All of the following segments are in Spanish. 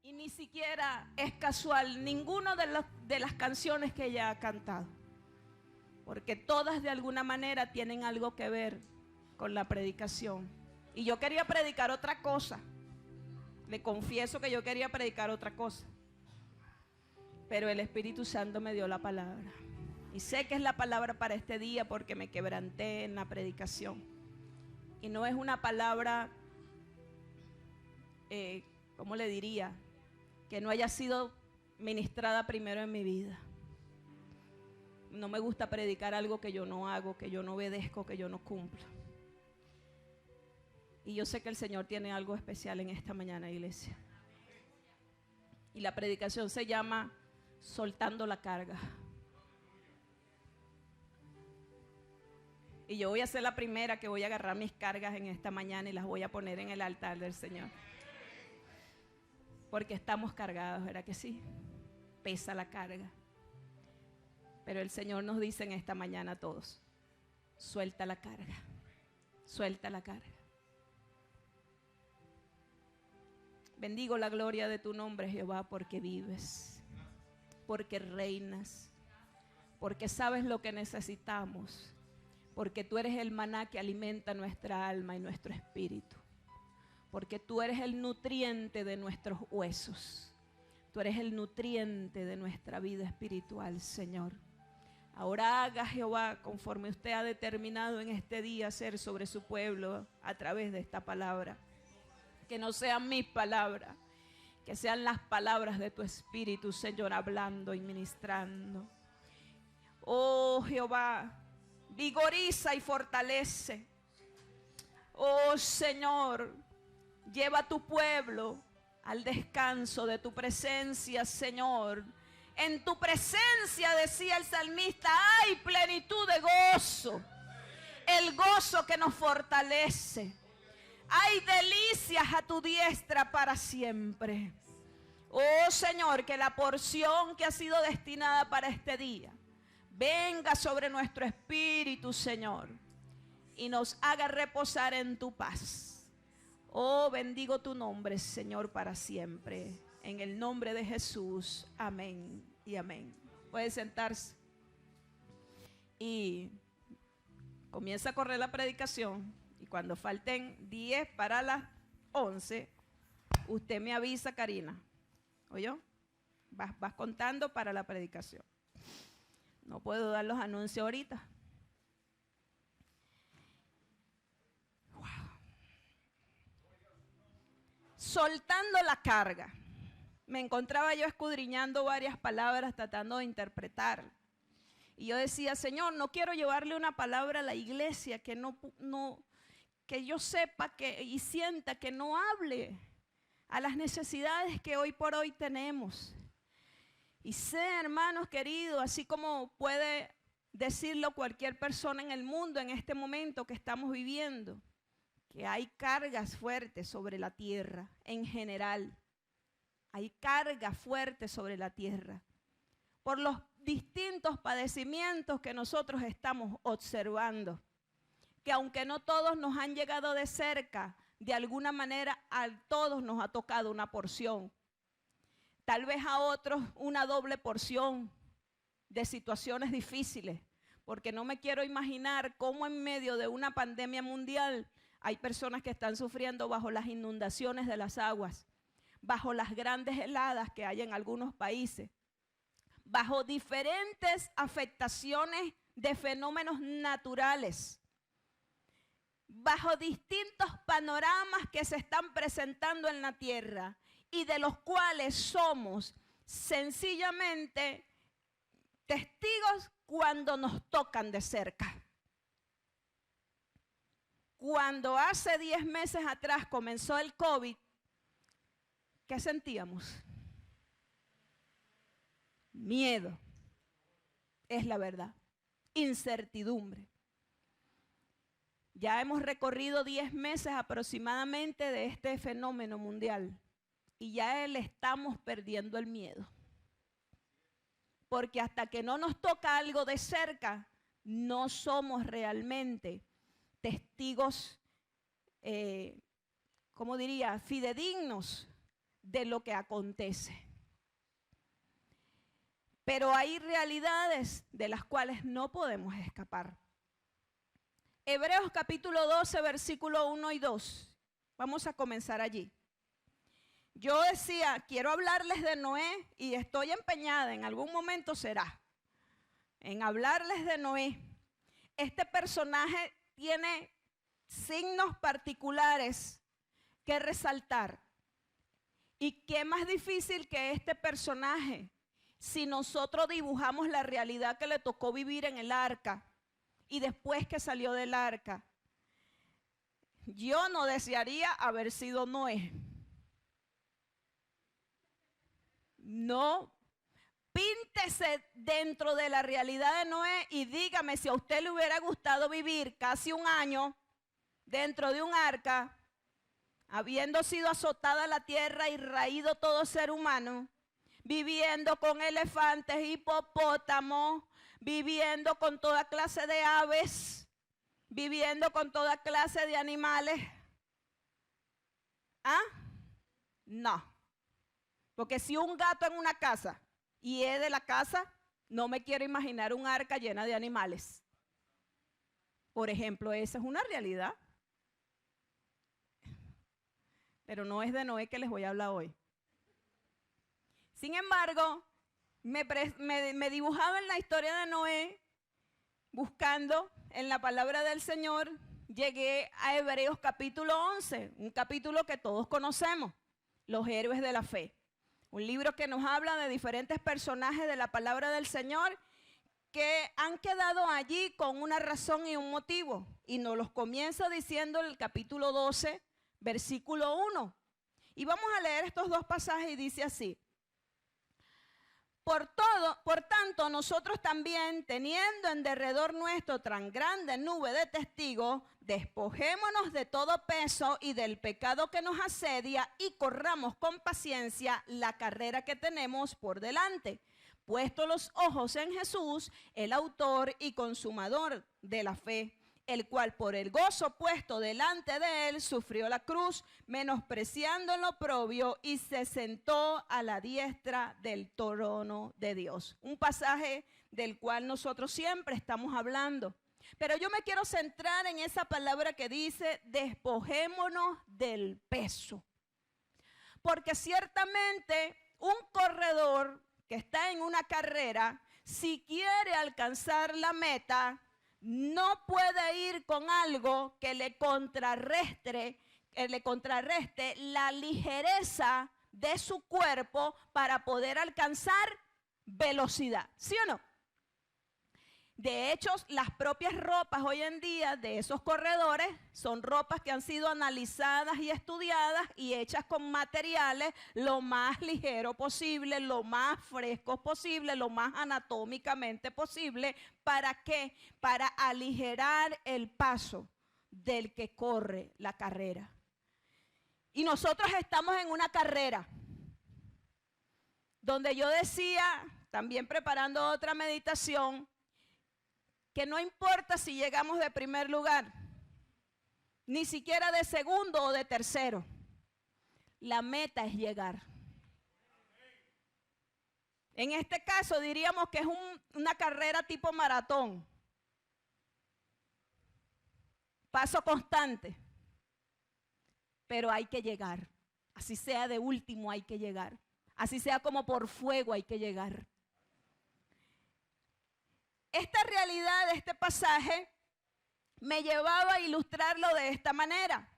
Y ni siquiera es casual ninguno de las canciones que ella ha cantado, porque todas de alguna manera tienen algo que ver con la predicación. Y yo quería predicar otra cosa. Le confieso que yo quería predicar otra cosa, pero el Espíritu Santo me dio la palabra. Y sé que es la palabra para este día porque me quebranté en la predicación. Y no es una palabra, ¿cómo le diría? Que no haya sido ministrada primero en mi vida. No me gusta predicar algo que yo no hago, que yo no obedezco, que yo no cumplo. Y yo sé que el Señor tiene algo especial en esta mañana, iglesia. Y la predicación se llama Soltando la Carga. Y yo voy a ser la primera que voy a agarrar mis cargas en esta mañana y las voy a poner en el altar del Señor. Porque estamos cargados, ¿verdad que sí? Pesa la carga. Pero el Señor nos dice en esta mañana a todos: suelta la carga, suelta la carga. Bendigo la gloria de tu nombre, Jehová, porque vives, porque reinas, porque sabes lo que necesitamos, porque tú eres el maná que alimenta nuestra alma y nuestro espíritu. Porque tú eres el nutriente de nuestros huesos. Tú eres el nutriente de nuestra vida espiritual, Señor. Ahora haga, Jehová, conforme usted ha determinado en este día hacer sobre su pueblo a través de esta palabra. Que no sean mis palabras, que sean las palabras de tu Espíritu, Señor, hablando y ministrando. Oh, Jehová, vigoriza y fortalece. Oh, Señor, lleva a tu pueblo al descanso de tu presencia, Señor. En tu presencia, decía el salmista, hay plenitud de gozo. El gozo que nos fortalece. Hay delicias a tu diestra para siempre. Oh, Señor, que la porción que ha sido destinada para este día venga sobre nuestro espíritu, Señor, y nos haga reposar en tu paz. Oh, bendigo tu nombre, Señor, para siempre. En el nombre de Jesús. Amén y amén. Puede sentarse. Y comienza a correr la predicación. Y cuando falten 10 para las 11, usted me avisa, Karina. ¿Oyó? Vas contando para la predicación. No puedo dar los anuncios ahorita. Soltando la carga. Me encontraba yo escudriñando varias palabras, tratando de interpretar. Y yo decía, Señor, no quiero llevarle una palabra a la iglesia que que yo sepa y sienta que no hable a las necesidades que hoy por hoy tenemos. Y sé, hermanos queridos, así como puede decirlo cualquier persona en el mundo en este momento que estamos viviendo, que hay cargas fuertes sobre la tierra en general. Hay cargas fuertes sobre la tierra por los distintos padecimientos que nosotros estamos observando, que aunque no todos nos han llegado de cerca, de alguna manera a todos nos ha tocado una porción. Tal vez a otros una doble porción de situaciones difíciles, porque no me quiero imaginar cómo en medio de una pandemia mundial hay personas que están sufriendo bajo las inundaciones de las aguas, bajo las grandes heladas que hay en algunos países, bajo diferentes afectaciones de fenómenos naturales, bajo distintos panoramas que se están presentando en la tierra y de los cuales somos sencillamente testigos cuando nos tocan de cerca. Cuando hace 10 meses atrás comenzó el COVID, ¿qué sentíamos? Miedo, es la verdad, incertidumbre. Ya hemos recorrido 10 meses aproximadamente de este fenómeno mundial y ya le estamos perdiendo el miedo. Porque hasta que no nos toca algo de cerca, no somos realmente testigos, ¿cómo diría?, fidedignos de lo que acontece. Pero hay realidades de las cuales no podemos escapar. Hebreos capítulo 12, versículo 1 y 2. Vamos a comenzar allí. Yo decía, quiero hablarles de Noé y estoy empeñada, en algún momento será, en hablarles de Noé. Este personaje tiene signos particulares que resaltar. Y qué más difícil que este personaje, si nosotros dibujamos la realidad que le tocó vivir en el arca y después que salió del arca. Yo no desearía haber sido Noé. No, píntese dentro de la realidad de Noé y dígame si a usted le hubiera gustado vivir casi un año dentro de un arca, habiendo sido azotada la tierra y raído todo ser humano, viviendo con elefantes, hipopótamos, viviendo con toda clase de aves, viviendo con toda clase de animales. ¿Ah? No. Porque si un gato en una casa y es de la casa, no me quiero imaginar un arca llena de animales. Por ejemplo, esa es una realidad. Pero no es de Noé que les voy a hablar hoy. Sin embargo, me dibujaba en la historia de Noé, buscando en la palabra del Señor, llegué a Hebreos capítulo 11, un capítulo que todos conocemos, los héroes de la fe. Un libro que nos habla de diferentes personajes de la palabra del Señor que han quedado allí con una razón y un motivo. Y nos los comienza diciendo en el capítulo 12, versículo 1. Y vamos a leer estos dos pasajes y dice así. Por tanto, nosotros también, teniendo en derredor nuestro tan grande nube de testigos, despojémonos de todo peso y del pecado que nos asedia y corramos con paciencia la carrera que tenemos por delante, puesto los ojos en Jesús, el autor y consumador de la fe, el cual por el gozo puesto delante de él sufrió la cruz, menospreciando lo oprobio y se sentó a la diestra del trono de Dios. Un pasaje del cual nosotros siempre estamos hablando. Pero yo me quiero centrar en esa palabra que dice, despojémonos del peso. Porque ciertamente un corredor que está en una carrera, si quiere alcanzar la meta, no puede ir con algo que le contrarreste la ligereza de su cuerpo para poder alcanzar velocidad. ¿Sí o no? De hecho, las propias ropas hoy en día de esos corredores son ropas que han sido analizadas y estudiadas y hechas con materiales lo más ligero posible, lo más frescos posible, lo más anatómicamente posible. ¿Para qué? Para aligerar el paso del que corre la carrera. Y nosotros estamos en una carrera donde yo decía, también preparando otra meditación, que no importa si llegamos de primer lugar, ni siquiera de segundo o de tercero. La meta es llegar. En este caso diríamos que es una carrera tipo maratón. Paso constante. Pero hay que llegar. Así sea de último hay que llegar. Así sea como por fuego hay que llegar. Esta realidad de este pasaje me llevaba a ilustrarlo de esta manera,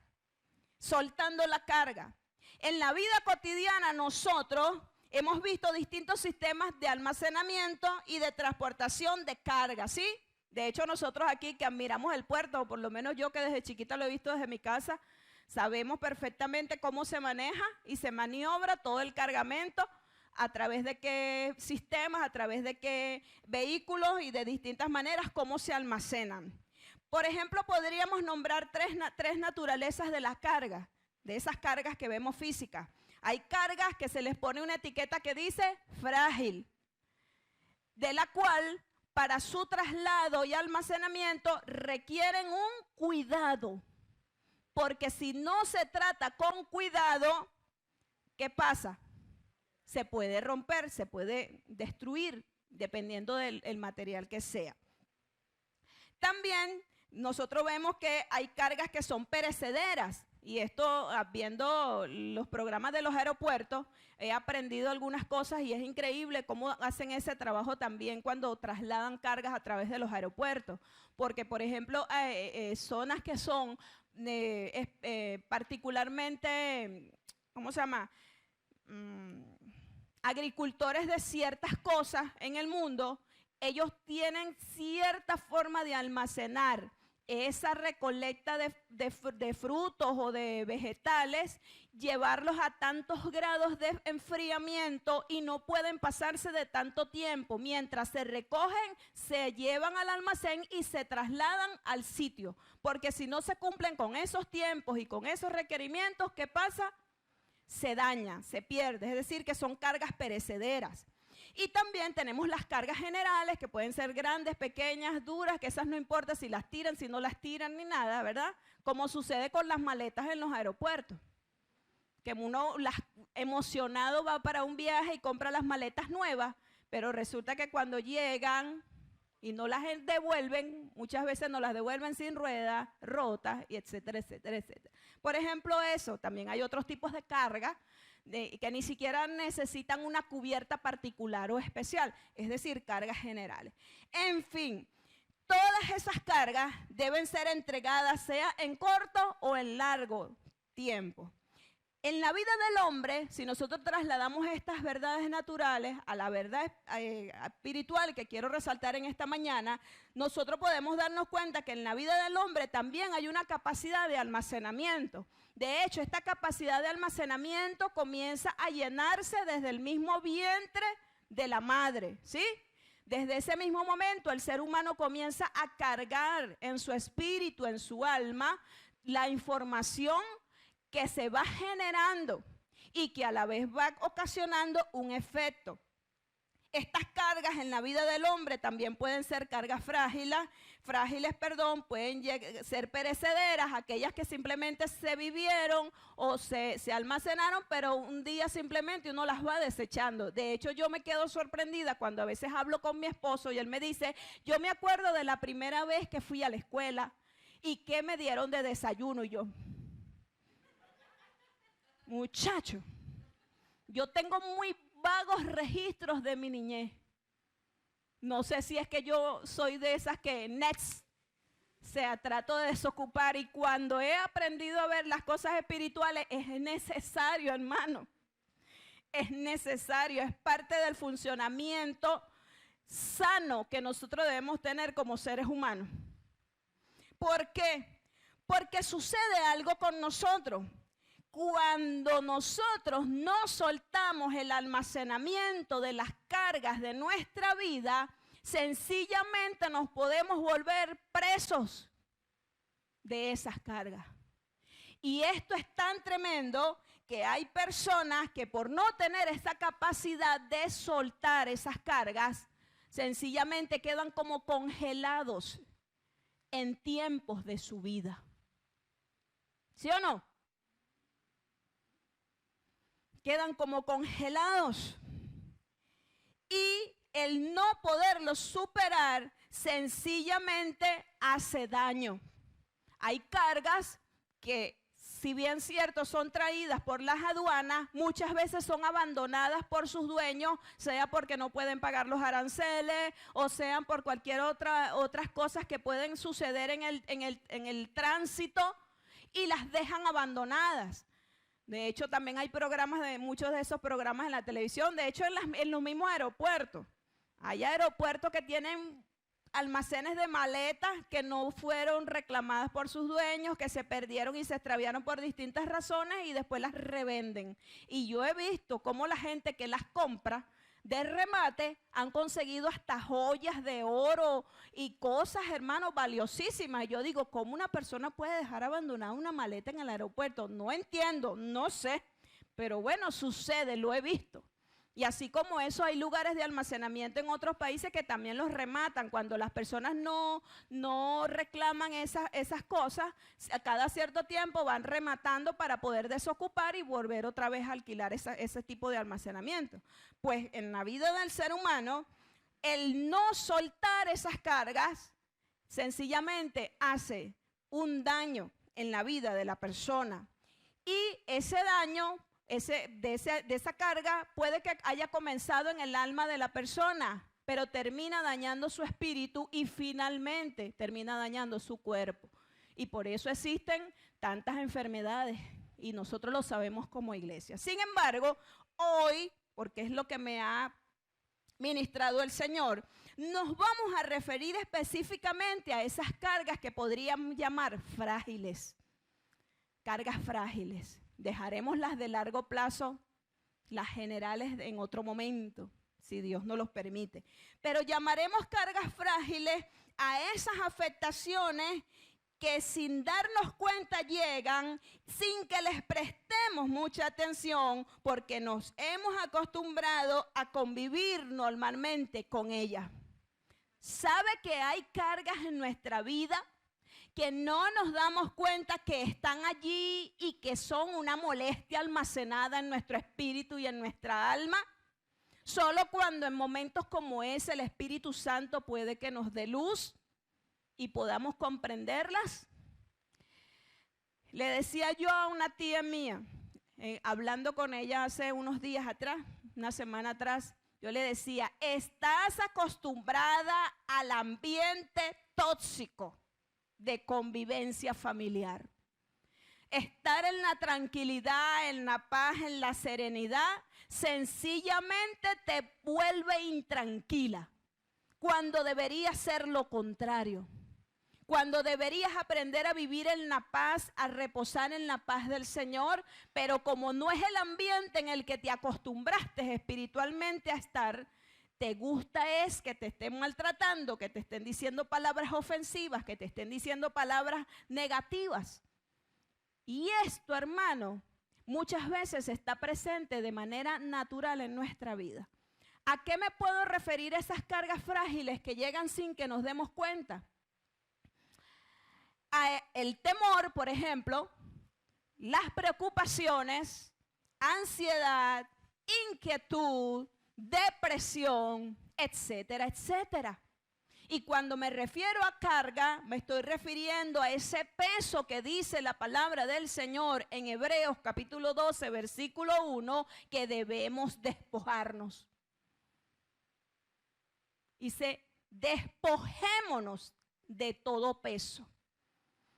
soltando la carga. En la vida cotidiana nosotros hemos visto distintos sistemas de almacenamiento y de transportación de carga, ¿sí? De hecho, nosotros aquí que admiramos el puerto, o por lo menos yo que desde chiquita lo he visto desde mi casa, sabemos perfectamente cómo se maneja y se maniobra todo el cargamento, a través de qué sistemas, a través de qué vehículos y de distintas maneras, cómo se almacenan. Por ejemplo, podríamos nombrar tres naturalezas de las cargas, de esas cargas que vemos físicas. Hay cargas que se les pone una etiqueta que dice frágil, de la cual para su traslado y almacenamiento requieren un cuidado, porque si no se trata con cuidado, ¿qué pasa? Se puede romper, se puede destruir, dependiendo del material que sea. También nosotros vemos que hay cargas que son perecederas. Y esto, viendo los programas de los aeropuertos, he aprendido algunas cosas y es increíble cómo hacen ese trabajo también cuando trasladan cargas a través de los aeropuertos. Porque, por ejemplo, zonas que son particularmente, ¿cómo se llama? Agricultores de ciertas cosas en el mundo, ellos tienen cierta forma de almacenar esa recolecta de frutos o de vegetales, llevarlos a tantos grados de enfriamiento y no pueden pasarse de tanto tiempo. Mientras se recogen, se llevan al almacén y se trasladan al sitio. Porque si no se cumplen con esos tiempos y con esos requerimientos, ¿qué pasa? Se daña, se pierde. Es decir, que son cargas perecederas. Y también tenemos las cargas generales, que pueden ser grandes, pequeñas, duras, que esas no importa si las tiran, si no las tiran, ni nada, ¿verdad? Como sucede con las maletas en los aeropuertos. Que uno emocionado va para un viaje y compra las maletas nuevas, pero resulta que cuando llegan y no las devuelven, muchas veces no las devuelven sin ruedas, rotas, y etcétera, etcétera, etcétera. Por ejemplo, eso, también hay otros tipos de carga, que ni siquiera necesitan una cubierta particular o especial, es decir, cargas generales. En fin, todas esas cargas deben ser entregadas sea en corto o en largo tiempo. En la vida del hombre, si nosotros trasladamos estas verdades naturales a la verdad espiritual que quiero resaltar en esta mañana, nosotros podemos darnos cuenta que en la vida del hombre también hay una capacidad de almacenamiento. De hecho, esta capacidad de almacenamiento comienza a llenarse desde el mismo vientre de la madre, ¿sí? Desde ese mismo momento el ser humano comienza a cargar en su espíritu, en su alma, la información que se va generando y que a la vez va ocasionando un efecto. Estas cargas en la vida del hombre también pueden ser cargas frágiles, pueden ser perecederas, aquellas que simplemente se vivieron o se almacenaron, pero un día simplemente uno las va desechando. De hecho, yo me quedo sorprendida cuando a veces hablo con mi esposo y él me dice, yo me acuerdo de la primera vez que fui a la escuela y qué me dieron de desayuno, y yo, muchacho, yo tengo muy vagos registros de mi niñez. No sé si es que yo soy de esas que next, trato de desocupar, y cuando he aprendido a ver las cosas espirituales es necesario, hermano. Es necesario, es parte del funcionamiento sano que nosotros debemos tener como seres humanos. ¿Por qué? Porque sucede algo con nosotros. Cuando nosotros no soltamos el almacenamiento de las cargas de nuestra vida, sencillamente nos podemos volver presos de esas cargas. Y esto es tan tremendo que hay personas que por no tener esa capacidad de soltar esas cargas, sencillamente quedan como congelados en tiempos de su vida. ¿Sí o no? Quedan como congelados y el no poderlo superar sencillamente hace daño. Hay cargas que, si bien cierto, son traídas por las aduanas, muchas veces son abandonadas por sus dueños, sea porque no pueden pagar los aranceles o sean por cualquier otras cosas que pueden suceder en el tránsito, y las dejan abandonadas. De hecho, también hay muchos de esos programas en la televisión. De hecho, en los mismos aeropuertos. Hay aeropuertos que tienen almacenes de maletas que no fueron reclamadas por sus dueños, que se perdieron y se extraviaron por distintas razones y después las revenden. Y yo he visto cómo la gente que las compra de remate han conseguido hasta joyas de oro y cosas, hermanos, valiosísimas. Yo digo, ¿cómo una persona puede dejar abandonada una maleta en el aeropuerto? No entiendo, no sé, pero bueno, sucede, lo he visto. Y así como eso, hay lugares de almacenamiento en otros países que también los rematan. Cuando las personas no reclaman esas cosas, a cada cierto tiempo van rematando para poder desocupar y volver otra vez a alquilar ese tipo de almacenamiento. Pues en la vida del ser humano, el no soltar esas cargas sencillamente hace un daño en la vida de la persona. Y ese daño de esa carga puede que haya comenzado en el alma de la persona, pero termina dañando su espíritu y finalmente termina dañando su cuerpo. Y por eso existen tantas enfermedades y nosotros lo sabemos como iglesia. Sin embargo, hoy, porque es lo que me ha ministrado el Señor, nos vamos a referir específicamente a esas cargas que podríamos llamar frágiles. Cargas frágiles. Dejaremos las de largo plazo, las generales en otro momento, si Dios nos los permite. Pero llamaremos cargas frágiles a esas afectaciones que sin darnos cuenta llegan, sin que les prestemos mucha atención, porque nos hemos acostumbrado a convivir normalmente con ellas. ¿Sabe que hay cargas en nuestra vida que no nos damos cuenta que están allí y que son una molestia almacenada en nuestro espíritu y en nuestra alma? Solo cuando en momentos como ese el Espíritu Santo puede que nos dé luz y podamos comprenderlas. Le decía yo a una tía mía, hablando con ella hace unos días atrás, una semana atrás, yo le decía, estás acostumbrada al ambiente tóxico de convivencia familiar. Estar en la tranquilidad, en la paz, en la serenidad, sencillamente te vuelve intranquila, cuando debería ser lo contrario. Cuando deberías aprender a vivir en la paz, a reposar en la paz del Señor, pero como no es el ambiente en el que te acostumbraste espiritualmente a estar, te gusta es que te estén maltratando, que te estén diciendo palabras ofensivas, que te estén diciendo palabras negativas. Y esto, hermano, muchas veces está presente de manera natural en nuestra vida. ¿A qué me puedo referir esas cargas frágiles que llegan sin que nos demos cuenta? El temor, por ejemplo, las preocupaciones, ansiedad, inquietud, depresión, etcétera, etcétera. Y cuando me refiero a carga, me estoy refiriendo a ese peso que dice la palabra del Señor en Hebreos capítulo 12, versículo 1, que debemos despojarnos. Dice, despojémonos de todo peso.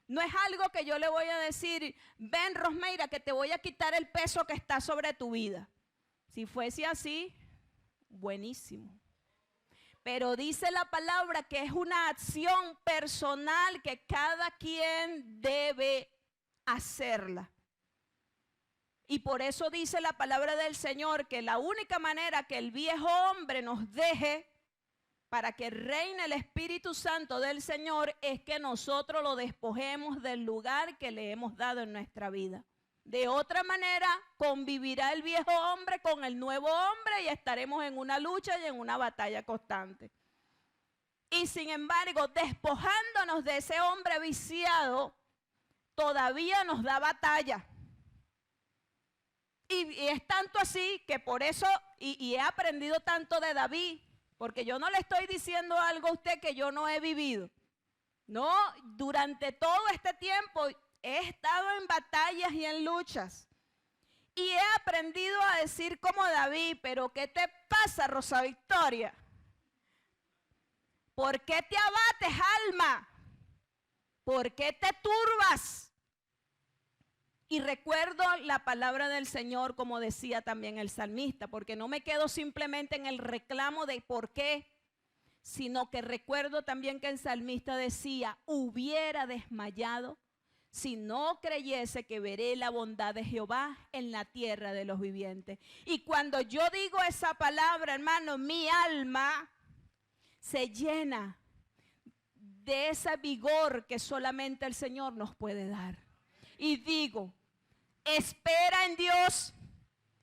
No es algo que yo le voy a decir, ven Rosmeira, que te voy a quitar el peso que está sobre tu vida. Si fuese así, buenísimo. Pero dice la palabra que es una acción personal que cada quien debe hacerla. Y por eso dice la palabra del Señor que la única manera que el viejo hombre nos deje para que reine el Espíritu Santo del Señor es que nosotros lo despojemos del lugar que le hemos dado en nuestra vida. De otra manera, convivirá el viejo hombre con el nuevo hombre y estaremos en una lucha y en una batalla constante. Y sin embargo, despojándonos de ese hombre viciado, todavía nos da batalla. Y es tanto así que por eso, y he aprendido tanto de David, porque yo no le estoy diciendo algo a usted que yo no he vivido. No, durante todo este tiempo he estado en batallas y en luchas. Y he aprendido a decir como David, pero ¿qué te pasa, Rosa Victoria? ¿Por qué te abates, alma? ¿Por qué te turbas? Y recuerdo la palabra del Señor, como decía también el salmista, porque no me quedo simplemente en el reclamo de por qué, sino que recuerdo también que el salmista decía, hubiera desmayado si no creyese que veré la bondad de Jehová en la tierra de los vivientes. Y cuando yo digo esa palabra, hermano, mi alma se llena de ese vigor que solamente el Señor nos puede dar. Y digo, espera en Dios,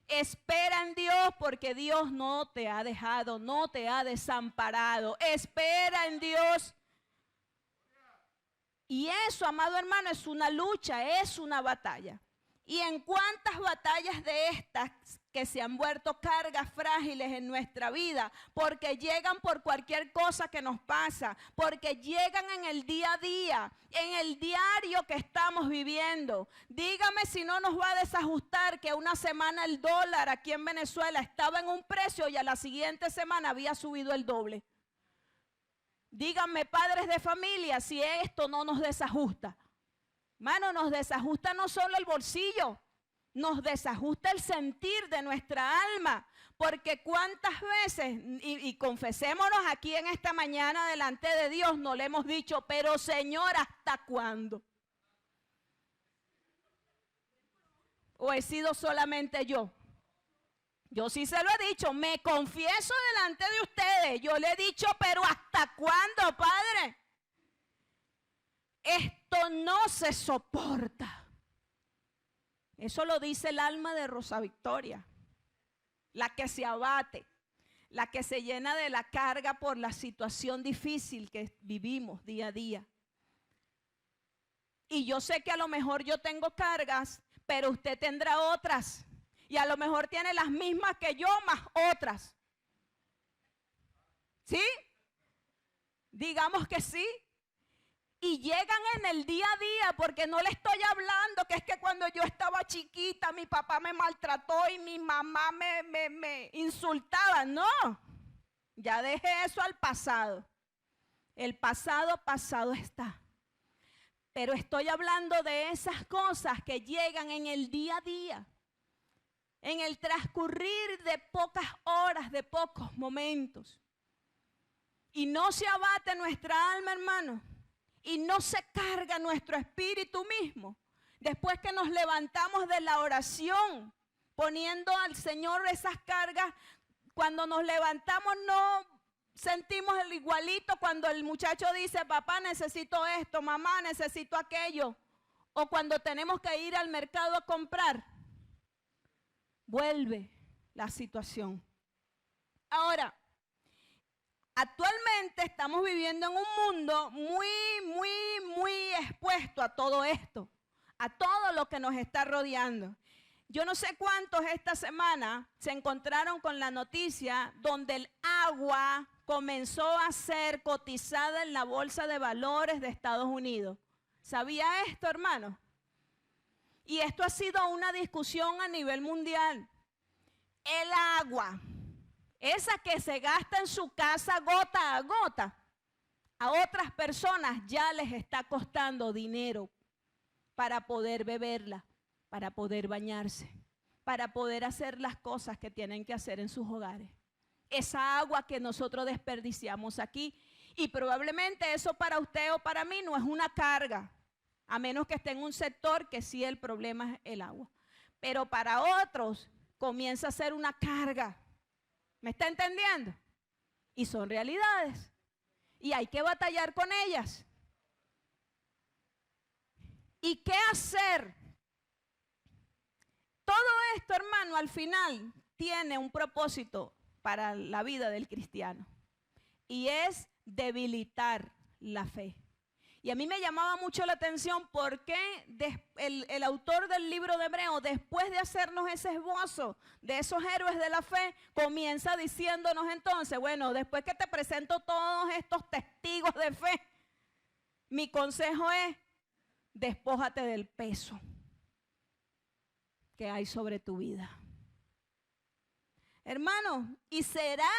Espera en Dios porque Dios no te ha dejado, no te ha desamparado. Espera en Dios. Y eso, amado hermano, es una lucha, es una batalla. ¿Y en cuántas batallas de estas que se han vuelto cargas frágiles en nuestra vida? Porque llegan por cualquier cosa que nos pasa, porque llegan en el día a día, en el diario que estamos viviendo. Dígame si no nos va a desajustar que una semana el dólar aquí en Venezuela estaba en un precio y a la siguiente semana había subido el doble. Díganme, padres de familia, si esto no nos desajusta. Mano, nos desajusta no solo el bolsillo, nos desajusta el sentir de nuestra alma. Porque cuántas veces, y confesémonos aquí en esta mañana delante de Dios, no le hemos dicho, pero Señor, ¿hasta cuándo? ¿O he sido solamente yo? Yo sí se lo he dicho, me confieso delante de ustedes. Yo le he dicho, pero ¿hasta cuándo, Padre? Esto no se soporta. Eso lo dice el alma de Rosa Victoria, la que se abate, la que se llena de la carga por la situación difícil que vivimos día a día. Y yo sé que a lo mejor yo tengo cargas, pero usted tendrá otras. Y a lo mejor tiene las mismas que yo, más otras. ¿Sí? Digamos que sí. Y llegan en el día a día, porque no le estoy hablando que es que cuando yo estaba chiquita mi papá me maltrató y mi mamá me insultaba. No, ya dejé eso al pasado. El pasado, pasado está. Pero estoy hablando de esas cosas que llegan en el día a día. En el transcurrir de pocas horas, de pocos momentos. Y no se abate nuestra alma, hermano. Y no se carga nuestro espíritu mismo. Después que nos levantamos de la oración, poniendo al Señor esas cargas, cuando nos levantamos no sentimos el igualito cuando el muchacho dice, papá, necesito esto, mamá, necesito aquello. O cuando tenemos que ir al mercado a comprar. Vuelve la situación. Ahora, actualmente estamos viviendo en un mundo muy expuesto a todo esto, a todo lo que nos está rodeando. Yo no sé cuántos esta semana se encontraron con la noticia donde el agua comenzó a ser cotizada en la bolsa de valores de Estados Unidos. ¿Sabía esto, hermano? Y esto ha sido una discusión a nivel mundial. El agua, esa que se gasta en su casa gota a gota, a otras personas ya les está costando dinero para poder beberla, para poder bañarse, para poder hacer las cosas que tienen que hacer en sus hogares. Esa agua que nosotros desperdiciamos aquí, y probablemente eso para usted o para mí no es una carga, a menos que esté en un sector que sí el problema es el agua. Pero para otros comienza a ser una carga. ¿Me está entendiendo? Y son realidades. Y hay que batallar con ellas. ¿Y qué hacer? Todo esto, hermano, al final tiene un propósito para la vida del cristiano. Y es debilitar la fe. Y a mí me llamaba mucho la atención porque el autor del libro de Hebreos, después de hacernos ese esbozo de esos héroes de la fe, comienza diciéndonos entonces, bueno, después que te presento todos estos testigos de fe, mi consejo es, despójate del peso que hay sobre tu vida. Hermano, ¿y será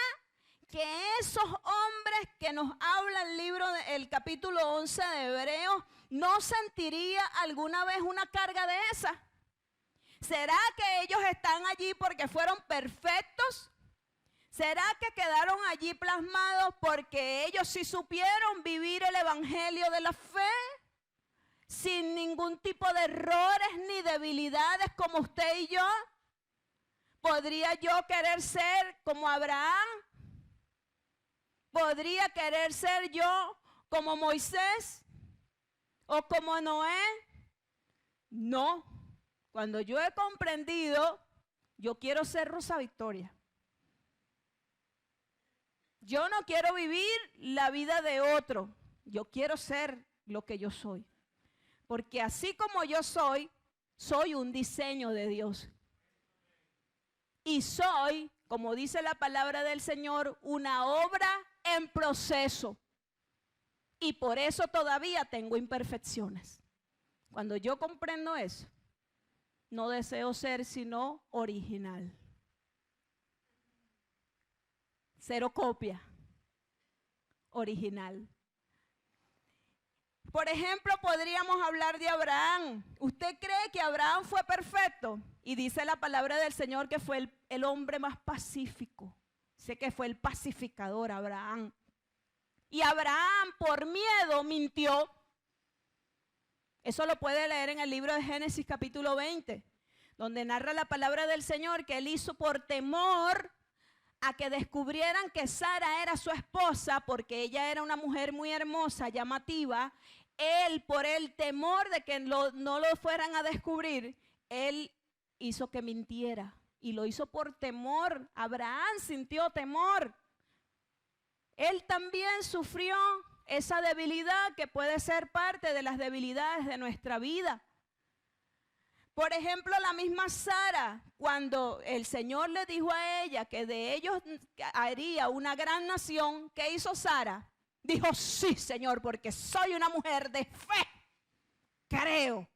que esos hombres que nos habla el libro, el capítulo 11 de Hebreos, no sentiría alguna vez una carga de esa? ¿Será que ellos están allí porque fueron perfectos? ¿Será que quedaron allí plasmados porque ellos sí supieron vivir el evangelio de la fe? Sin ningún tipo de errores ni debilidades como usted y yo. ¿Podría yo querer ser como Abraham? ¿Podría querer ser yo como Moisés o como Noé? No. Cuando yo he comprendido Yo quiero ser Rosa Victoria. Yo no quiero vivir la vida de otro. Yo quiero ser lo que yo soy. Porque así como yo soy, soy un diseño de Dios. Y soy, como dice la palabra del Señor, una obra en proceso. Y por eso todavía tengo imperfecciones. Cuando yo comprendo eso, no deseo ser sino original. Cero copia. Original. Por ejemplo, podríamos hablar de Abraham. ¿Usted cree que Abraham fue perfecto? Y dice la palabra del Señor que fue el hombre más pacífico. Sé que fue el pacificador Abraham. Y Abraham por miedo mintió. Eso lo puede leer en el libro de Génesis capítulo 20, donde narra la palabra del Señor que él hizo por temor a que descubrieran que Sara era su esposa, porque ella era una mujer muy hermosa, llamativa. Él, por el temor de que no lo fueran a descubrir, él hizo que mintiera. Y lo hizo por temor. Abraham sintió temor. Él también sufrió esa debilidad que puede ser parte de las debilidades de nuestra vida. Por ejemplo, la misma Sara, cuando el Señor le dijo a ella que de ellos haría una gran nación, ¿qué hizo Sara? Dijo, sí, Señor, porque soy una mujer de fe. Creo.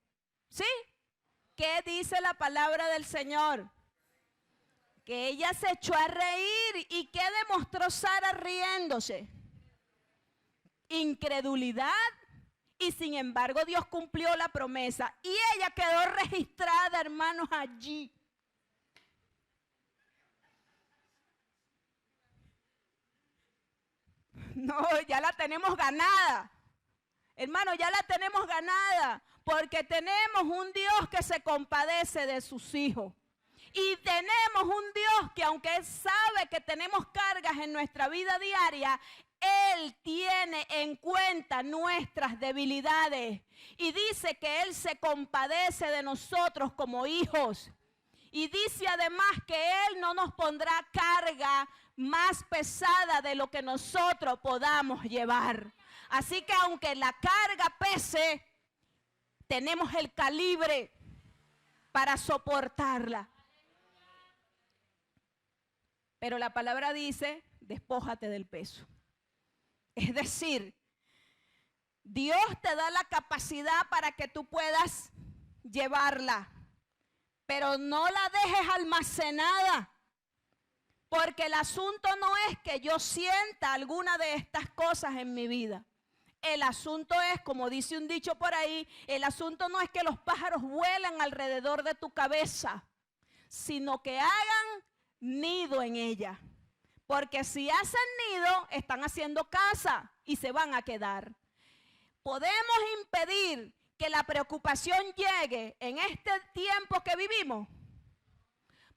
¿Sí? ¿Qué dice la palabra del Señor? Que ella se echó a reír. ¿Y qué demostró Sara riéndose? Incredulidad. Y sin embargo Dios cumplió la promesa. Y ella quedó registrada, hermanos, allí. No, ya la tenemos ganada. Hermano, ya la tenemos ganada. Porque tenemos un Dios que se compadece de sus hijos. Y tenemos un Dios que aunque Él sabe que tenemos cargas en nuestra vida diaria, Él tiene en cuenta nuestras debilidades. Y dice que Él se compadece de nosotros como hijos. Y dice además que Él no nos pondrá carga más pesada de lo que nosotros podamos llevar. Así que aunque la carga pese, tenemos el calibre para soportarla. Pero la palabra dice, despójate del peso. Es decir, Dios te da la capacidad para que tú puedas llevarla, pero no la dejes almacenada, porque el asunto no es que yo sienta alguna de estas cosas en mi vida. El asunto es, como dice un dicho por ahí, el asunto no es que los pájaros vuelen alrededor de tu cabeza, sino que hagan nido en ella. Porque si hacen nido, están haciendo casa y se van a quedar. ¿Podemos impedir que la preocupación llegue en este tiempo que vivimos?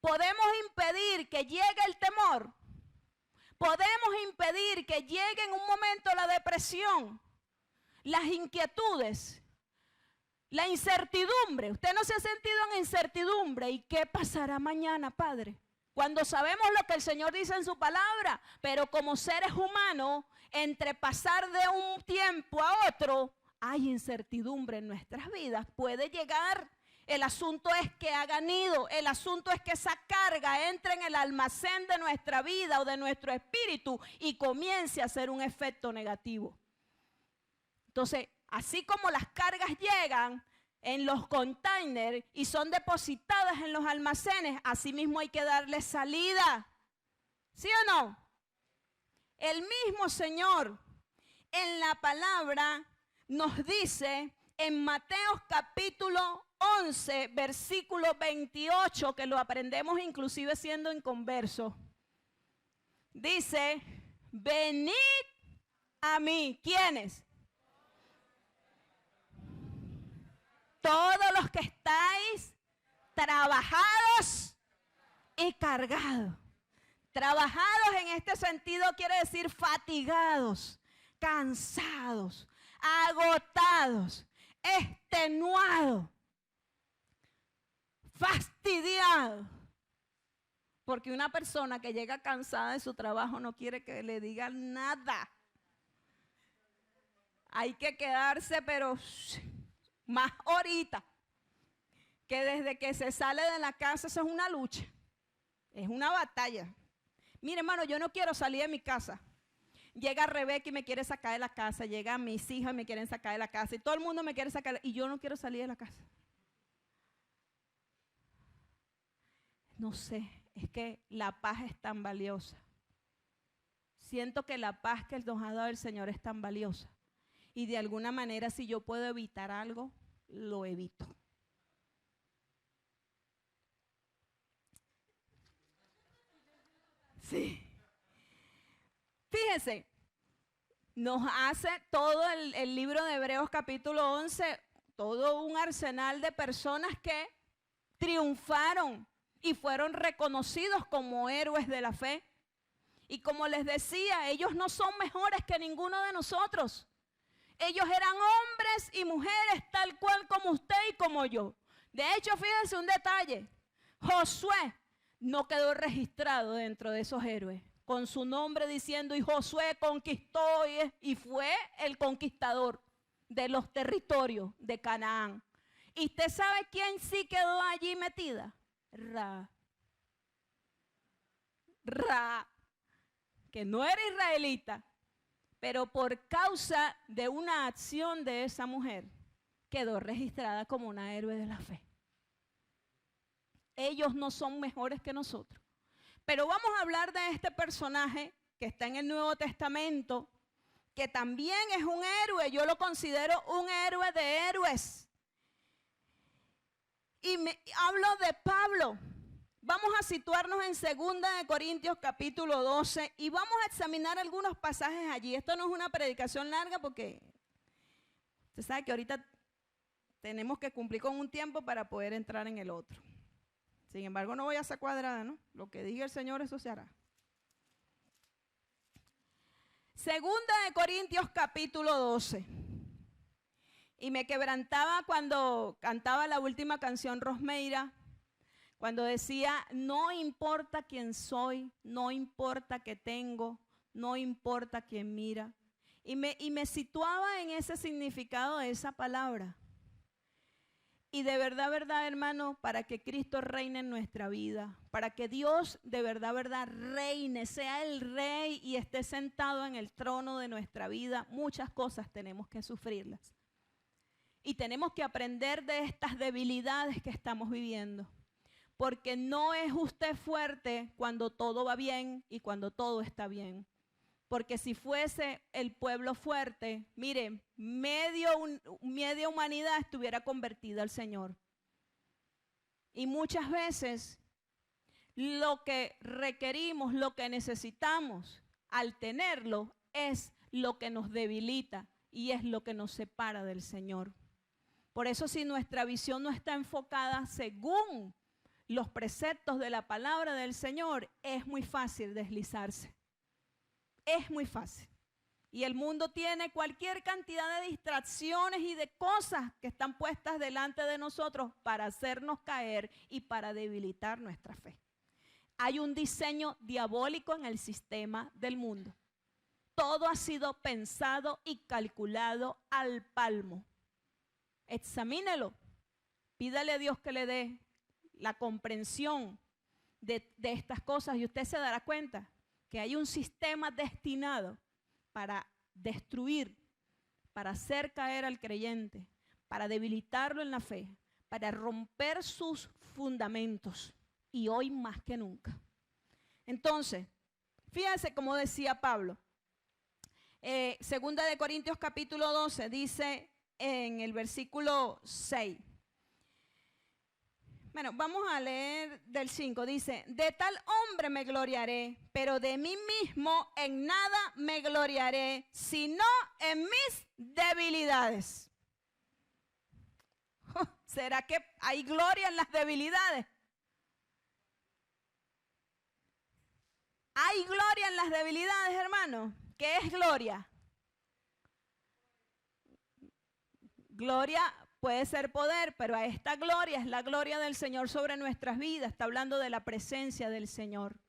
¿Podemos impedir que llegue el temor? ¿Podemos impedir que llegue en un momento la depresión, las inquietudes, la incertidumbre? Usted no se ha sentido en incertidumbre. ¿Y qué pasará mañana, Padre? Cuando sabemos lo que el Señor dice en su palabra, pero como seres humanos, entre pasar de un tiempo a otro, hay incertidumbre en nuestras vidas. Puede llegar. El asunto es que haga nido. El asunto es que esa carga entre en el almacén de nuestra vida o de nuestro espíritu y comience a hacer un efecto negativo. Entonces, así como las cargas llegan en los containers y son depositadas en los almacenes, asimismo hay que darle salida. ¿Sí o no? El mismo Señor en la palabra nos dice en Mateo capítulo 11, versículo 28, que lo aprendemos inclusive siendo inconversos. Dice, venid a mí. ¿Quiénes? Todos los que estáis trabajados y cargados. Trabajados en este sentido quiere decir fatigados, cansados, agotados, extenuados, fastidiados. Porque una persona que llega cansada de su trabajo no quiere que le digan nada. Hay que quedarse, pero más ahorita, que desde que se sale de la casa, eso es una lucha, es una batalla. Mire, hermano, yo no quiero salir de mi casa. Llega Rebeca y me quiere sacar de la casa, llegan mis hijas y me quieren sacar de la casa, y todo el mundo me quiere sacar, y yo no quiero salir de la casa. No sé, es que la paz es tan valiosa. Siento que la paz que nos ha dado el Señor es tan valiosa. Y de alguna manera, si yo puedo evitar algo, lo evito. Sí. Fíjese, nos hace todo el libro de Hebreos capítulo 11, todo un arsenal de personas que triunfaron y fueron reconocidos como héroes de la fe. Y como les decía, ellos no son mejores que ninguno de nosotros. Ellos eran hombres y mujeres tal cual como usted y como yo. De hecho, fíjense un detalle. Josué no quedó registrado dentro de esos héroes con su nombre diciendo, y Josué conquistó y fue el conquistador de los territorios de Canaán. ¿Y usted sabe quién sí quedó allí metida? Ra, que no era israelita, pero por causa de una acción de esa mujer, quedó registrada como una héroe de la fe. Ellos no son mejores que nosotros. Pero vamos a hablar de este personaje que está en el Nuevo Testamento, que también es un héroe. Yo lo considero un héroe de héroes. Y hablo de Pablo. Vamos a situarnos en 2 Corintios capítulo 12 y vamos a examinar algunos pasajes allí. Esto no es una predicación larga porque usted sabe que ahorita tenemos que cumplir con un tiempo para poder entrar en el otro. Sin embargo, no voy a hacer cuadrada, ¿no? Lo que diga el Señor, eso se hará. 2 Corintios capítulo 12. Y me quebrantaba cuando cantaba la última canción Rosmeira, cuando decía, no importa quién soy, no importa qué tengo, no importa quién mira. Y me situaba en ese significado de esa palabra. Y de verdad, hermano, para que Cristo reine en nuestra vida, para que Dios de verdad reine, sea el rey y esté sentado en el trono de nuestra vida, muchas cosas tenemos que sufrirlas. Y tenemos que aprender de estas debilidades que estamos viviendo. Porque no es usted fuerte cuando todo va bien y cuando todo está bien. Porque si fuese el pueblo fuerte, mire, media humanidad estuviera convertida al Señor. Y muchas veces lo que requerimos, lo que necesitamos al tenerlo es lo que nos debilita y es lo que nos separa del Señor. Por eso si nuestra visión no está enfocada según los preceptos de la palabra del Señor, es muy fácil deslizarse. Es muy fácil. Y el mundo tiene cualquier cantidad de distracciones y de cosas que están puestas delante de nosotros para hacernos caer y para debilitar nuestra fe. Hay un diseño diabólico en el sistema del mundo. Todo ha sido pensado y calculado al palmo. Examínelo. Pídale a Dios que le dé la comprensión de estas cosas y usted se dará cuenta que hay un sistema destinado para destruir, para hacer caer al creyente, para debilitarlo en la fe, para romper sus fundamentos y hoy más que nunca. Entonces, fíjense cómo decía Pablo. 2 Corintios capítulo 12 dice en el versículo 6. Bueno, vamos a leer del 5, dice, de tal hombre me gloriaré, pero de mí mismo en nada me gloriaré, sino en mis debilidades. ¿Será que hay gloria en las debilidades? ¿Hay gloria en las debilidades, hermano? ¿Qué es gloria? Gloria puede ser poder, pero a esta gloria es la gloria del Señor sobre nuestras vidas. Está hablando de la presencia del Señor.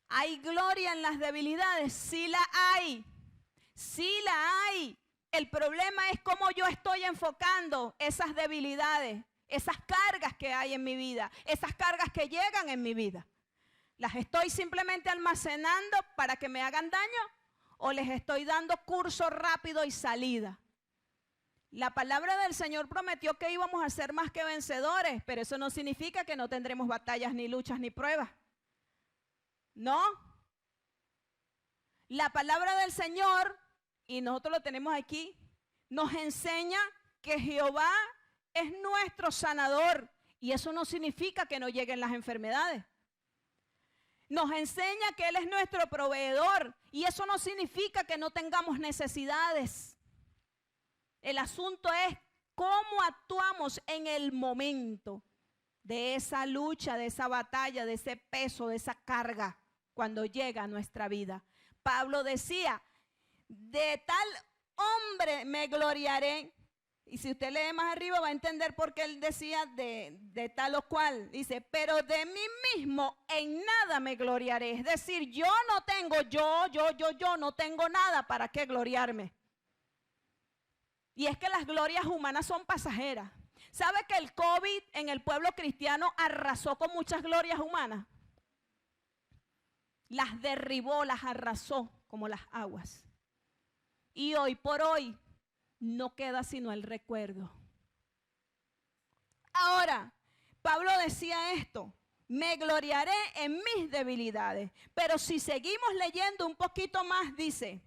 ¿Hay gloria en las debilidades? Sí la hay. Sí la hay. El problema es cómo yo estoy enfocando esas debilidades, esas cargas que hay en mi vida, esas cargas que llegan en mi vida. ¿Las estoy simplemente almacenando para que me hagan daño o les estoy dando curso rápido y salida? La palabra del Señor prometió que íbamos a ser más que vencedores, pero eso no significa que no tendremos batallas, ni luchas, ni pruebas. No. La palabra del Señor, y nosotros lo tenemos aquí, nos enseña que Jehová es nuestro sanador. Y eso no significa que no lleguen las enfermedades. Nos enseña que Él es nuestro proveedor. Y eso no significa que no tengamos necesidades. El asunto es cómo actuamos en el momento de esa lucha, de esa batalla, de ese peso, de esa carga, cuando llega a nuestra vida. Pablo decía, de tal hombre me gloriaré. Y si usted lee más arriba va a entender por qué él decía de tal o cual. Dice, pero de mí mismo en nada me gloriaré. Es decir, yo no tengo, yo no tengo nada para qué gloriarme. Y es que las glorias humanas son pasajeras. ¿Sabe que el COVID en el pueblo cristiano arrasó con muchas glorias humanas? Las derribó, las arrasó como las aguas. Y hoy por hoy no queda sino el recuerdo. Ahora, Pablo decía esto, me gloriaré en mis debilidades. Pero si seguimos leyendo un poquito más, dice,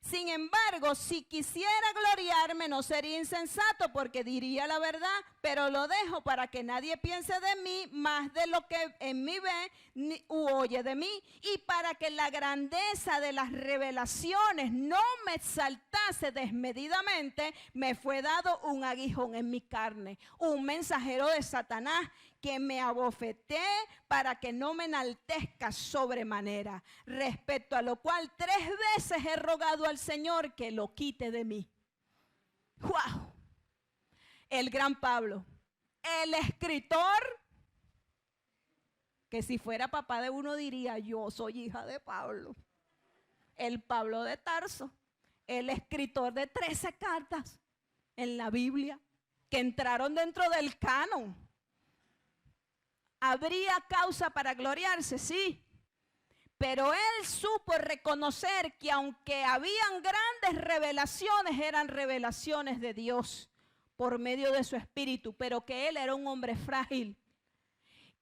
sin embargo, si quisiera gloriarme no sería insensato porque diría la verdad, pero lo dejo para que nadie piense de mí más de lo que en mí ve u oye de mí, y para que la grandeza de las revelaciones no me exaltase desmedidamente, me fue dado un aguijón en mi carne, un mensajero de Satanás que me abofeté para que no me enaltezca sobremanera, respecto a lo cual 3 veces he rogado al Señor que lo quite de mí. ¡Wow! El gran Pablo, el escritor, que si fuera papá de uno diría, yo soy hija de Pablo. El Pablo de Tarso, el escritor de 13 cartas en la Biblia, que entraron dentro del canon. ¿Habría causa para gloriarse? Sí. Pero él supo reconocer que aunque habían grandes revelaciones, eran revelaciones de Dios por medio de su espíritu, pero que él era un hombre frágil.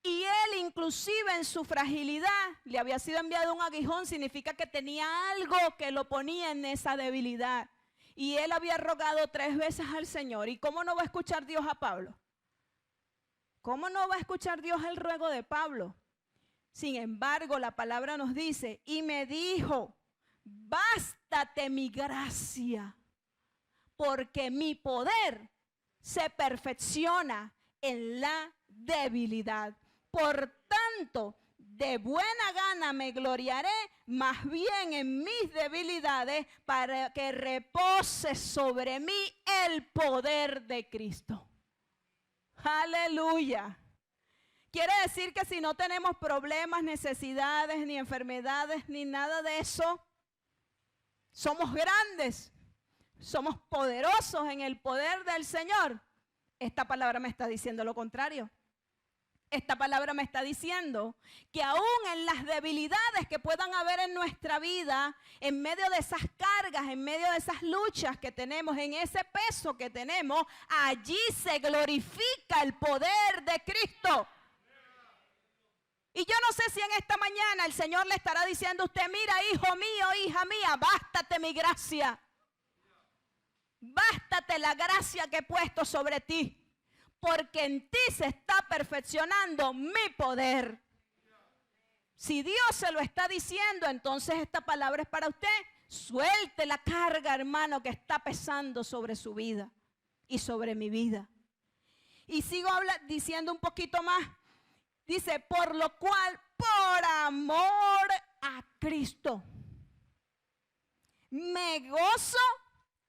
Y él inclusive en su fragilidad, le había sido enviado un aguijón, significa que tenía algo que lo ponía en esa debilidad. Y él había rogado 3 veces al Señor. ¿Y cómo no va a escuchar Dios a Pablo? ¿Cómo no va a escuchar Dios el ruego de Pablo? Sin embargo, la palabra nos dice, y me dijo, bástate mi gracia, porque mi poder se perfecciona en la debilidad. Por tanto, de buena gana me gloriaré, más bien en mis debilidades, para que repose sobre mí el poder de Cristo. Aleluya. Quiere decir que si no tenemos problemas, necesidades, ni enfermedades, ni nada de eso, somos grandes, somos poderosos en el poder del Señor. Esta palabra me está diciendo lo contrario. Esta palabra me está diciendo que aún en las debilidades que puedan haber en nuestra vida, en medio de esas cargas, en medio de esas luchas que tenemos, en ese peso que tenemos, allí se glorifica el poder de Cristo. Y yo no sé si en esta mañana el Señor le estará diciendo a usted, mira, hijo mío, hija mía, bástate mi gracia. Bástate la gracia que he puesto sobre ti. Porque en ti se está perfeccionando mi poder. Si Dios se lo está diciendo, entonces esta palabra es para usted. Suelte la carga, hermano, que está pesando sobre su vida y sobre mi vida. Y sigo diciendo un poquito más. Dice, por lo cual, por amor a Cristo, me gozo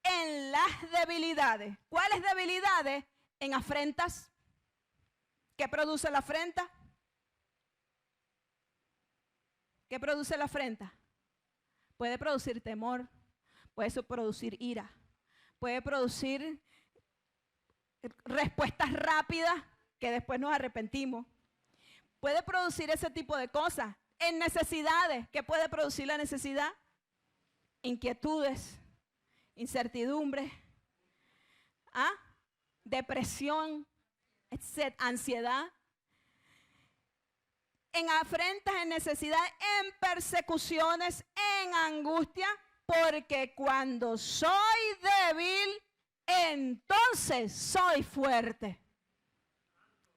en las debilidades. ¿Cuáles debilidades? En afrentas. ¿Qué produce la afrenta? ¿Qué produce la afrenta? Puede producir temor, puede producir ira, puede producir respuestas rápidas que después nos arrepentimos. Puede producir ese tipo de cosas. En necesidades, ¿qué puede producir la necesidad? Inquietudes, incertidumbre, depresión, ansiedad. En afrentas, en necesidad, en persecuciones, en angustia, porque cuando soy débil, entonces soy fuerte.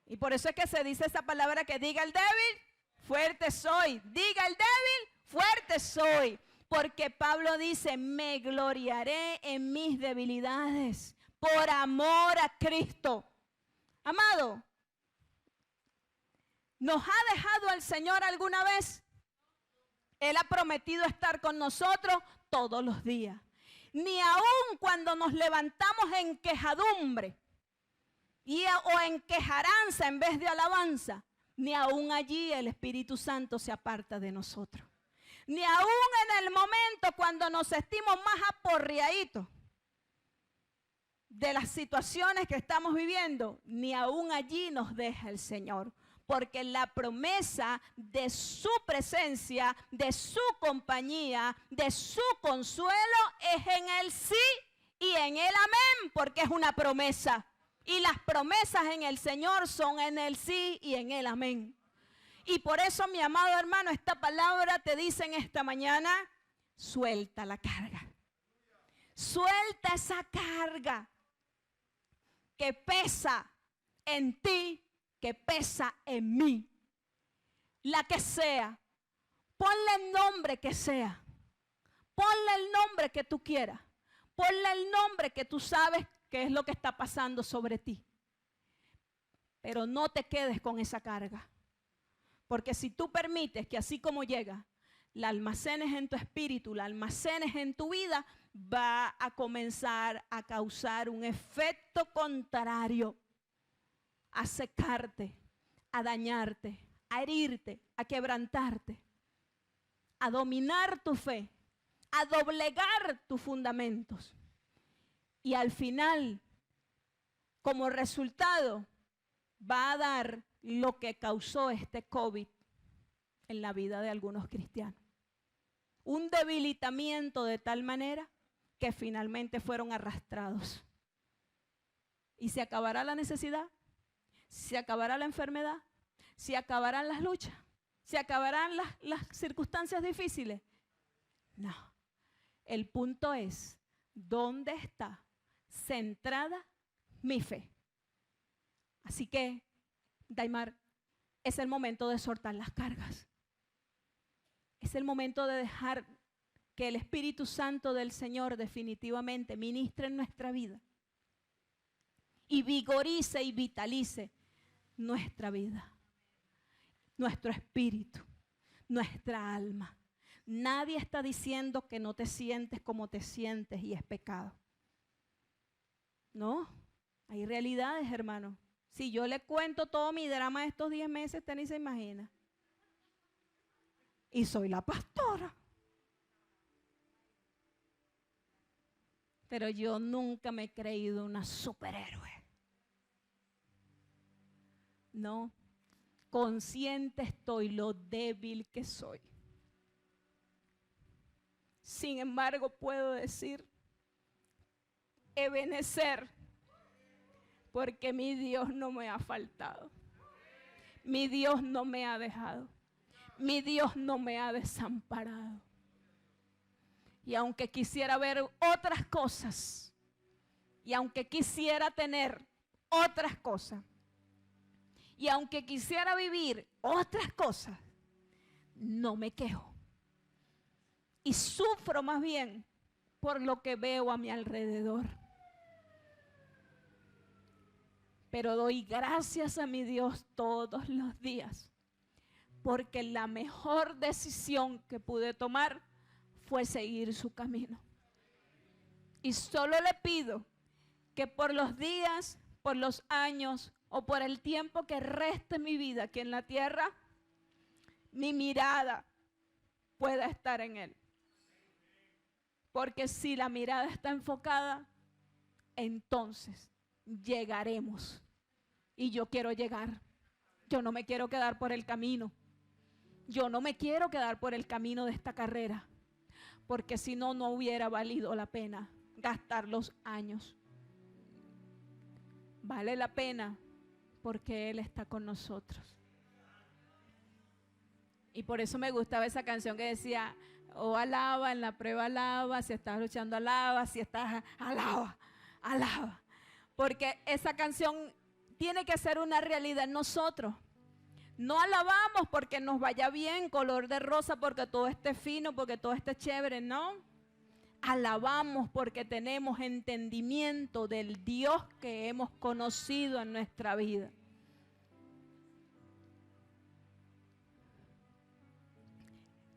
Y por eso es que se dice esa palabra que diga el débil, fuerte soy. Diga el débil, fuerte soy. Porque Pablo dice, me gloriaré en mis debilidades por amor a Cristo. Amado, ¿nos ha dejado el Señor alguna vez? Él ha prometido estar con nosotros todos los días. Ni aun cuando nos levantamos en quejadumbre o en quejaranza en vez de alabanza, ni aun allí el Espíritu Santo se aparta de nosotros. Ni aun en el momento cuando nos sentimos más aporreaditos de las situaciones que estamos viviendo, ni aun allí nos deja el Señor. Porque la promesa de su presencia, de su compañía, de su consuelo es en el sí y en el amén, porque es una promesa. Y las promesas en el Señor son en el sí y en el amén. Y por eso, mi amado hermano, esta palabra te dice en esta mañana, suelta la carga. Suelta esa carga que pesa en ti, que pesa en mí. La que sea. Ponle el nombre que sea. Ponle el nombre que tú quieras. Ponle el nombre que tú sabes que es lo que está pasando sobre ti. Pero no te quedes con esa carga. Porque si tú permites que así como llega, la almacenes en tu espíritu, la almacenes en tu vida, va a comenzar a causar un efecto contrario, a secarte, a dañarte, a herirte, a quebrantarte, a dominar tu fe, a doblegar tus fundamentos. Y al final, como resultado, va a dar lo que causó este COVID en la vida de algunos cristianos. Un debilitamiento de tal manera que finalmente fueron arrastrados. ¿Y se acabará la necesidad? ¿Se acabará la enfermedad? ¿Se acabarán las luchas? ¿Se acabarán las circunstancias difíciles? No. El punto es, ¿dónde está centrada mi fe? Así que, Daimar, es el momento de soltar las cargas. Es el momento de dejar que el Espíritu Santo del Señor definitivamente ministre en nuestra vida y vigorice y vitalice nuestra vida, nuestro espíritu, nuestra alma. Nadie está diciendo que no te sientes como te sientes y es pecado. No, hay realidades, hermano. Si yo le cuento todo mi drama de estos 10 meses, usted ni se imagina. Y soy la pastora. Pero yo nunca me he creído una superhéroe. No, consciente estoy lo débil que soy. Sin embargo, puedo decir, Ebenezer, porque mi Dios no me ha faltado. Mi Dios no me ha dejado. Mi Dios no me ha desamparado. Y aunque quisiera ver otras cosas, y aunque quisiera tener otras cosas, y aunque quisiera vivir otras cosas, no me quejo. Y sufro más bien por lo que veo a mi alrededor. Pero doy gracias a mi Dios todos los días, porque la mejor decisión que pude tomar fue seguir su camino. Y solo le pido que por los días, por los años o por el tiempo que reste mi vida aquí en la tierra, mi mirada pueda estar en Él. Porque si la mirada está enfocada, entonces llegaremos. Y yo quiero llegar. Yo no me quiero quedar por el camino. Yo no me quiero quedar por el camino de esta carrera. Porque si no, no hubiera valido la pena gastar los años. Vale la pena porque Él está con nosotros. Y por eso me gustaba esa canción que decía, oh alaba, en la prueba alaba, si estás luchando alaba, si estás alaba, alaba. Porque esa canción tiene que ser una realidad en nosotros. No alabamos porque nos vaya bien, color de rosa, porque todo esté fino, porque todo esté chévere, no. Alabamos porque tenemos entendimiento del Dios que hemos conocido en nuestra vida.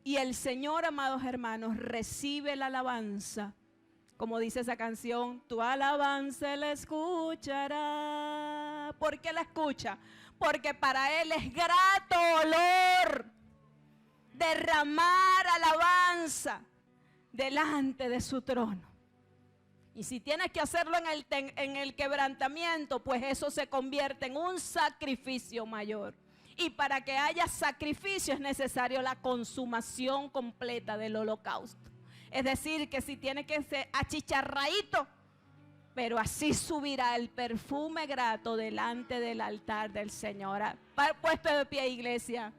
Y el Señor, amados hermanos, recibe la alabanza. Como dice esa canción, tu alabanza Él escuchará. ¿Por qué la escucha? Porque para Él es grato olor derramar alabanza delante de su trono. Y si tienes que hacerlo en el quebrantamiento, pues eso se convierte en un sacrificio mayor. Y para que haya sacrificio es necesario la consumación completa del holocausto. Es decir, que si tiene que ser achicharradito, pero así subirá el perfume grato delante del altar del Señor. Puesto de pie, iglesia.